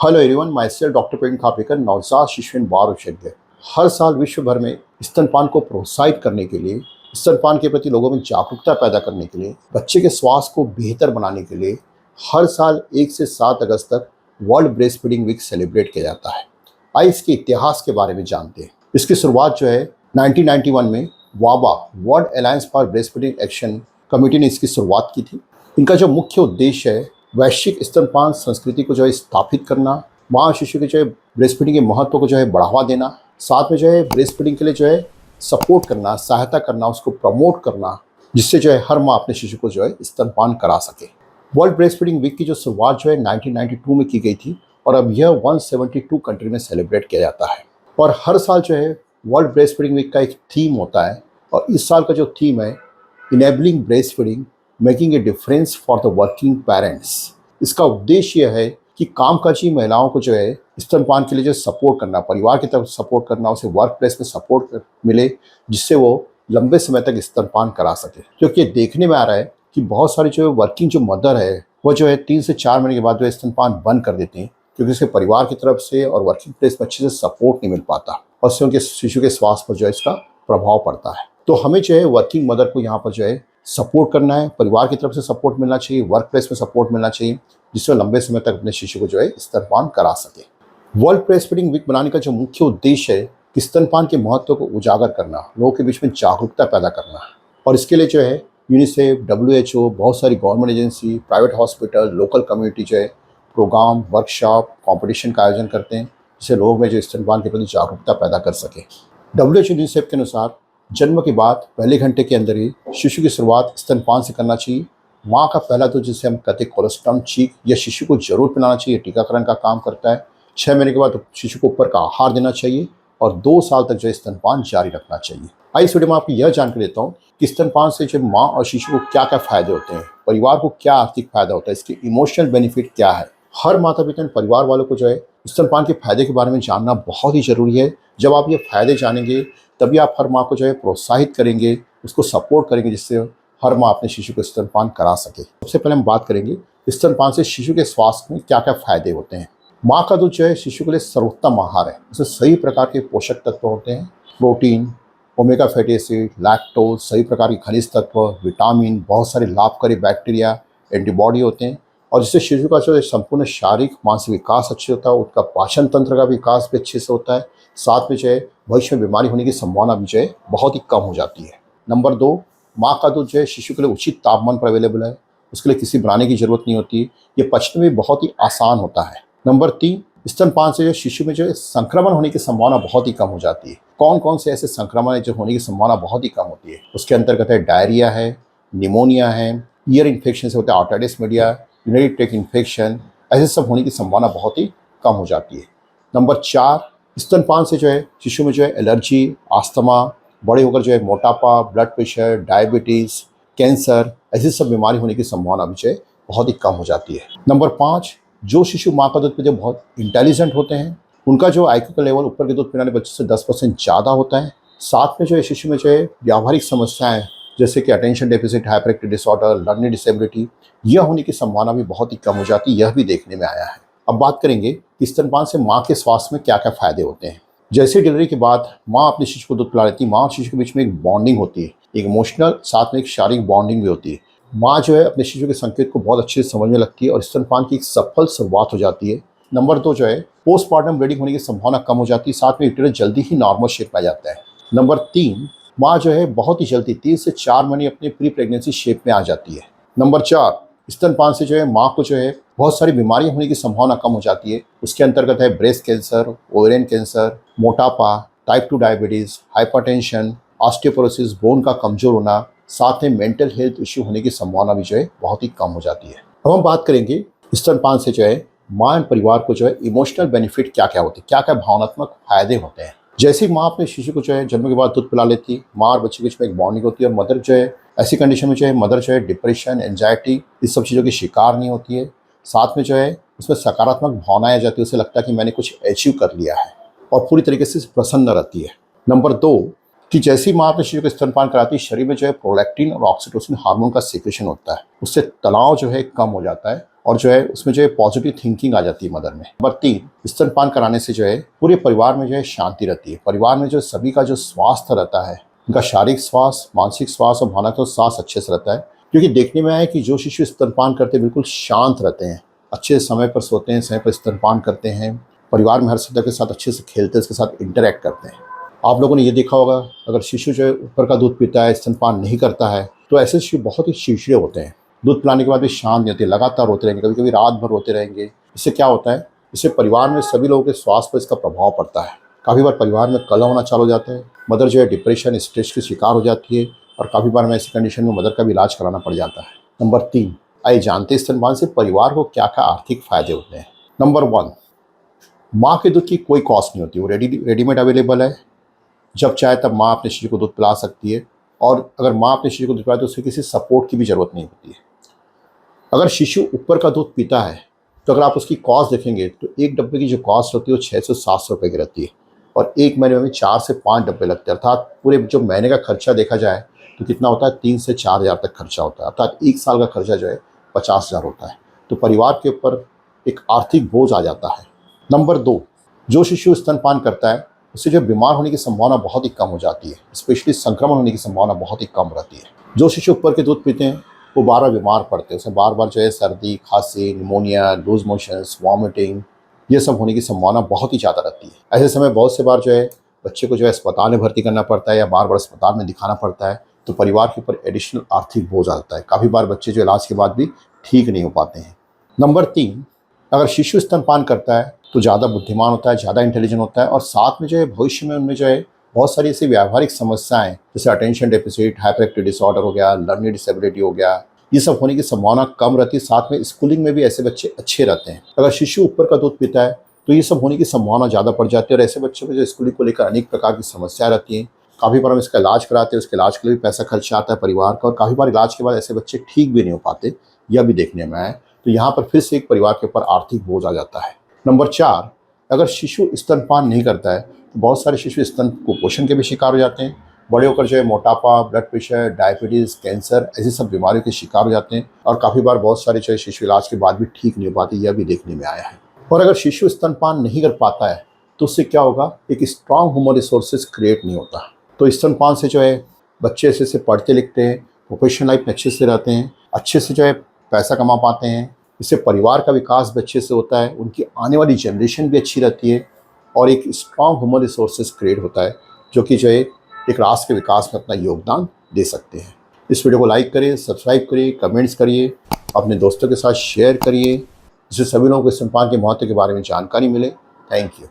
Hello everyone, myself doctor Praveen Khapekar, नवजात शिशु एवं बाल विशेषज्ञ। हर साल विश्व भर में स्तनपान को प्रोत्साहित करने के लिए, स्तनपान के प्रति लोगों में जागरूकता पैदा करने के लिए, बच्चे के स्वास्थ्य को बेहतर बनाने के लिए हर साल 1 से 7 अगस्त तक world breastfeeding week celebrate किया जाता है। आइए इसके इतिहास के बारे में जानते हैं। इसकी शुरुआत जो है 1991 में वाबा world alliance for breastfeeding action committee ने इसकी शुरुआत की थी। इनका जो मुख्य उद्देश्य है वैश्विक स्तनपान संस्कृति को जो है स्थापित करना, माँ शिशु के जो है ब्रेस्ट फीडिंग के महत्व को जो है बढ़ावा देना, साथ में जो है ब्रेस्ट फीडिंग के लिए जो है सपोर्ट करना, सहायता करना, उसको प्रमोट करना, जिससे जो है हर माँ अपने शिशु को जो है स्तनपान करा सके। वर्ल्ड ब्रेस्ट फीडिंग वीक की जो शुरुआत जो है 1992 में की गई थी और अब यह 172 कंट्री में सेलिब्रेट किया जाता है। और हर साल जो है वर्ल्ड ब्रेस्ट फीडिंग वीक का एक थीम होता है और इस साल का जो थीम है enabling breast feeding making a difference for the working parents. इसका उद्देश्य यह है कि कामकाजी महिलाओं को जो है स्तनपान के लिए जो सपोर्ट करना, परिवार की तरफ सपोर्ट करना, उसे वर्क प्लेस में सपोर्ट मिले, जिससे वो लंबे समय तक स्तनपान करा सके। क्योंकि ये देखने में आ रहा है कि बहुत सारी जो वर्किंग जो मदर है वो जो है 3 से 4 महीने के बाद जो स्तनपान बंद कर देती हैं, क्योंकि उसके परिवार की तरफ से और वर्किंग प्लेस में अच्छे से सपोर्ट नहीं मिल पाता और उससे उनके शिशु के स्वास्थ्य पर जो है इसका प्रभाव पड़ता है। तो हमें जो है वर्किंग मदर को यहाँ पर जो है सपोर्ट करना है, परिवार की तरफ से सपोर्ट मिलना चाहिए, वर्क प्लेस में सपोर्ट मिलना चाहिए, जिससे लंबे समय तक अपने शिशु को जो है स्तनपान करा सके। वर्ल्ड ब्रेस्ट फीडिंग वीक बनाने का जो मुख्य उद्देश्य है कि स्तनपान के महत्व को उजागर करना, लोगों के बीच में जागरूकता पैदा करना। और इसके लिए जो है यूनिसेफ, WHO, बहुत सारी government agency, private hospital, local community जो है प्रोग्राम, वर्कशॉप, कॉम्पिटिशन का आयोजन करते हैं, जिससे लोगों में जो स्तनपान के प्रति जागरूकता पैदा कर सके। WHO यूनिसेफ के अनुसार जन्म के बाद पहले घंटे के अंदर ही शिशु की शुरुआत स्तनपान से करना चाहिए। माँ का पहला दूध, जिसे हम कहते हैं कोलोस्टम चीक, यह शिशु को जरूर पिलाना चाहिए, टीकाकरण का काम करता है। 6 महीने के बाद शिशु को ऊपर का आहार देना चाहिए और 2 साल तक जो है स्तनपान जारी रखना चाहिए। आइए इस वीडियो में आपको यह जानकारी देता हूँ कि स्तनपान से जो माँ और शिशु को क्या क्या फायदे होते हैं, परिवार को क्या आर्थिक फायदा होता है, इसके इमोशनल बेनिफिट क्या है। हर माता पिता और परिवार वालों को जो है स्तनपान के फायदे के बारे में जानना बहुत ही जरूरी है। जब आप ये फायदे जानेंगे तभी आप हर माँ को जो है प्रोत्साहित करेंगे, उसको सपोर्ट करेंगे, जिससे हर माँ अपने शिशु को स्तनपान करा सके। सबसे पहले हम बात करेंगे स्तनपान से शिशु के स्वास्थ्य में क्या क्या फायदे होते हैं। माँ का दूध जो है शिशु के लिए सर्वोत्तम आहार है। उसमें सही प्रकार के पोषक तत्व होते हैं, protein, omega fatty acid, lactose, सही प्रकार के खनिज तत्व, विटामिन, बहुत सारे लाभकारी बैक्टीरिया, एंटीबॉडी होते हैं और जिससे शिशु का जो संपूर्ण शारीरिक मानसिक विकास अच्छे होता है, उसका पाचन तंत्र का विकास भी अच्छे से होता है। साथ में जो है भविष्य में बीमारी होने की संभावना भी जो है बहुत ही कम हो जाती है। नंबर 2, माँ का दूध जो है शिशु के लिए उचित तापमान पर अवेलेबल है, उसके लिए किसी बनाने की जरूरत नहीं होती, ये पचने में बहुत ही आसान होता है। नंबर 3, स्तनपान से जो शिशु में जो है संक्रमण होने की संभावना बहुत ही कम हो जाती है। कौन कौन से ऐसे संक्रमण है जो होने की संभावना बहुत ही कम होती है, उसके अंतर्गत है डायरिया है, निमोनिया है, ईयर इन्फेक्शन से होता है ऑटिटिस मीडिया, यूरिनरी ट्रैक्ट इन्फेक्शन, ऐसे सब होने की संभावना बहुत ही कम हो जाती है। नंबर 4, स्तनपान से जो है शिशु में जो है एलर्जी, अस्थमा, बड़े होकर जो है मोटापा, ब्लड प्रेशर, डायबिटीज़, कैंसर, ऐसी सब बीमारी होने की संभावना भी जो है बहुत ही कम हो जाती है। नंबर 5, जो शिशु माँ का दूध पीते बहुत इंटेलिजेंट होते हैं, उनका जो IQ का लेवल ऊपर के दूध पिलाने बच्चे से 10% ज़्यादा होता है। साथ में जो है शिशु में जो है व्यावहारिक समस्याएं जैसे कि attention deficit hyper active disorder, learning disability, यह होने की संभावना भी बहुत ही कम हो जाती है, यह भी देखने में आया है। अब बात करेंगे कि स्तनपान से माँ के स्वास्थ्य में क्या क्या फायदे होते हैं। जैसे डिलीवरी के बाद माँ अपने शिशु को दूध पिला लेती है, माँ और शिशु के बीच में एक बॉन्डिंग होती है, एक इमोशनल साथ में एक शारीरिक बॉन्डिंग भी होती है। माँ जो है अपने शिशु के संकेत को बहुत अच्छे से समझने लगती है और स्तनपान की एक सफल शुरुआत हो जाती है। नंबर 2 जो है पोस्टमार्टम ब्लीडिंग होने की संभावना कम हो जाती है, साथ में यूटेरस जल्दी ही नॉर्मल शेप में आ जाता है। नंबर 3, माँ जो है बहुत ही जल्दी 3 से 4 महीने अपने प्री प्रेगनेंसी शेप में आ जाती है। नंबर 4, स्तनपान से जो है माँ को जो है बहुत सारी बीमारियां होने की संभावना कम हो जाती है। उसके अंतर्गत है ब्रेस्ट कैंसर, ओवेरियन कैंसर, मोटापा, type 2 diabetes, hypertension, osteoporosis, bone का कमजोर होना, साथ में मेंटल हेल्थ इश्यू होने की संभावना भी जो है बहुत ही कम हो जाती है। अब हम बात करेंगे स्तनपान से जो है माँ और परिवार को जो है इमोशनल बेनिफिट क्या क्या होते हैं, क्या क्या भावनात्मक फायदे होते हैं। जैसे ही माँ अपने शिशु को जो है जन्म के बाद दूध पिला लेती है, माँ और बच्चे के बीच में एक बॉन्डिंग होती है और मदर जो है ऐसी कंडीशन में जो है मदर जो है डिप्रेशन, एंजाइटी, इस सब चीज़ों की शिकार नहीं होती है। साथ में जो है उसमें सकारात्मक भावनाएं आ जाती है, उसे लगता है कि मैंने कुछ अचीव कर लिया है और पूरी तरीके से प्रसन्न रहती है। नंबर 2, कि जैसे ही माँ अपने शिशु को स्तनपान कराती है, शरीर में जो है प्रोलैक्टिन और ऑक्सीटोसिन हार्मोन का सीक्रेशन होता है। उससे तनाव जो है कम हो जाता है और जो है उसमें जो है पॉजिटिव थिंकिंग आ जाती है मदर में। नंबर 3, स्तनपान कराने से जो है पूरे परिवार में जो है शांति रहती है। परिवार में जो सभी का जो स्वास्थ्य रहता है, उनका शारीरिक स्वास्थ्य, मानसिक स्वास्थ्य और भावनात्मक स्वास्थ्य अच्छे से रहता है। क्योंकि देखने में आया है कि जो शिशु स्तनपान करते हैं बिल्कुल शांत रहते हैं, अच्छे समय पर सोते हैं, समय पर स्तनपान करते हैं, परिवार में हर सदस्य के साथ अच्छे से खेलते हैं, उसके साथ इंटरैक्ट करते हैं। आप लोगों ने ये देखा होगा, अगर शिशु जो है ऊपर का दूध पीता है, स्तनपान नहीं करता है, तो ऐसे शिशु बहुत ही चिड़चिड़े होते हैं। दूध पिलाने के बाद भी शांत नहीं होते, लगातार रोते रहेंगे, कभी कभी रात भर रोते रहेंगे। इससे क्या होता है, इससे परिवार में सभी लोगों के स्वास्थ्य पर इसका प्रभाव पड़ता है। काफ़ी बार परिवार में कलह होना चालू हो जाता है, मदर जो है डिप्रेशन, स्ट्रेस की शिकार हो जाती है और काफ़ी बार में ऐसी कंडीशन में मदर का भी इलाज कराना पड़ जाता है। नंबर 3, आइए जानते हैं स्तनपान से परिवार को क्या क्या आर्थिक फायदे होते हैं। नंबर 1, माँ के दूध की कोई कॉस्ट नहीं होती, वो रेडीमेड अवेलेबल है। जब चाहे तब माँ अपने शिशु को दूध पिला सकती है और अगर माँ अपने शिशु को दूध पिलाए तो उसे किसी सपोर्ट की भी ज़रूरत नहीं होती है। अगर शिशु ऊपर का दूध पीता है तो अगर आप उसकी कॉस्ट देखेंगे तो एक डब्बे की जो कॉस्ट होती है वो 600-700 रुपये की रहती है और एक महीने में 4 से 5 डब्बे लगते हैं। अर्थात पूरे जो महीने का खर्चा देखा जाए तो कितना होता है, 3 से 4 हज़ार तक खर्चा होता है। अर्थात एक साल का खर्चा जो है 50,000 होता है। तो परिवार के ऊपर एक आर्थिक बोझ आ जाता है। नंबर 2, जो शिशु स्तनपान करता है उससे जो बीमार होने की संभावना बहुत ही कम हो जाती है, स्पेशली संक्रमण होने की संभावना बहुत ही कम रहती है। जो शिशु ऊपर के दूध पीते हैं वो बार बार बीमार पड़ते हैं, उसे बार बार जो है सर्दी, खांसी, निमोनिया, लूज मोशंस, वॉमिटिंग, ये सब होने की संभावना बहुत ही ज़्यादा रहती है। ऐसे समय बहुत से बार जो है बच्चे को जो है अस्पताल में भर्ती करना पड़ता है या बार बार अस्पताल में दिखाना पड़ता है, तो परिवार के ऊपर एडिशनल आर्थिक बोझ आता है। काफ़ी बार बच्चे जो इलाज के बाद भी ठीक नहीं हो पाते हैं। नंबर 3, अगर शिशु स्तनपान करता है तो ज़्यादा बुद्धिमान होता है, ज़्यादा इंटेलिजेंट होता है और साथ में जो है भविष्य में उनमें जो है बहुत सारी ऐसी व्यावहारिक समस्याएं जैसे attention deficit, hyper active disorder हो गया, लर्निंग डिसेबिलिटी हो गया, ये सब होने की संभावना कम रहती है। साथ में स्कूलिंग में भी ऐसे बच्चे अच्छे रहते हैं। अगर शिशु ऊपर का दूध पीता है तो ये सब होने की संभावना ज़्यादा बढ़ जाती है और ऐसे बच्चों में जो स्कूलिंग को लेकर अनेक प्रकार की समस्या रहती हैं। काफ़ी बार हम इसका इलाज कराते हैं, उसके इलाज के लिए भी पैसा खर्चा आता है परिवार का और काफ़ी बार इलाज के बाद ऐसे बच्चे ठीक भी नहीं हो पाते, यह भी देखने में आया। तो यहाँ पर फिर से एक परिवार के ऊपर आर्थिक बोझ आ जाता है। नंबर 4, अगर शिशु स्तनपान नहीं करता है तो बहुत सारे शिशु स्तन कुपोषण के भी शिकार हो जाते हैं। बड़े होकर जो है मोटापा, ब्लड प्रेशर, डायबिटीज़, कैंसर, ऐसी सब बीमारियों के शिकार हो जाते हैं और काफ़ी बार बहुत सारे जो है शिशु इलाज के बाद भी ठीक नहीं हो पाते, यह भी देखने में आया है। और अगर शिशु स्तनपान नहीं कर पाता है तो उससे क्या होगा, एक स्ट्रांग ह्यूमन रिसोर्सेज क्रिएट नहीं होता। तो स्तनपान से जो है बच्चे अच्छे से पढ़ते लिखते हैं, प्रोफेशनल लाइफ में अच्छे से रहते हैं, अच्छे से जो है पैसा कमा पाते हैं। इससे परिवार का विकास भी अच्छे से होता है, उनकी आने वाली जनरेशन भी अच्छी रहती है और एक स्ट्रांग ह्यूमन रिसोर्सेज क्रिएट होता है जो कि जो है एक राष्ट्र के विकास में अपना योगदान दे सकते हैं। इस वीडियो को लाइक करिए, सब्सक्राइब करिए, कमेंट्स करिए, अपने दोस्तों के साथ शेयर करिए, जिससे सभी लोगों को स्तनपान के महत्व के बारे में जानकारी मिले। Thank you.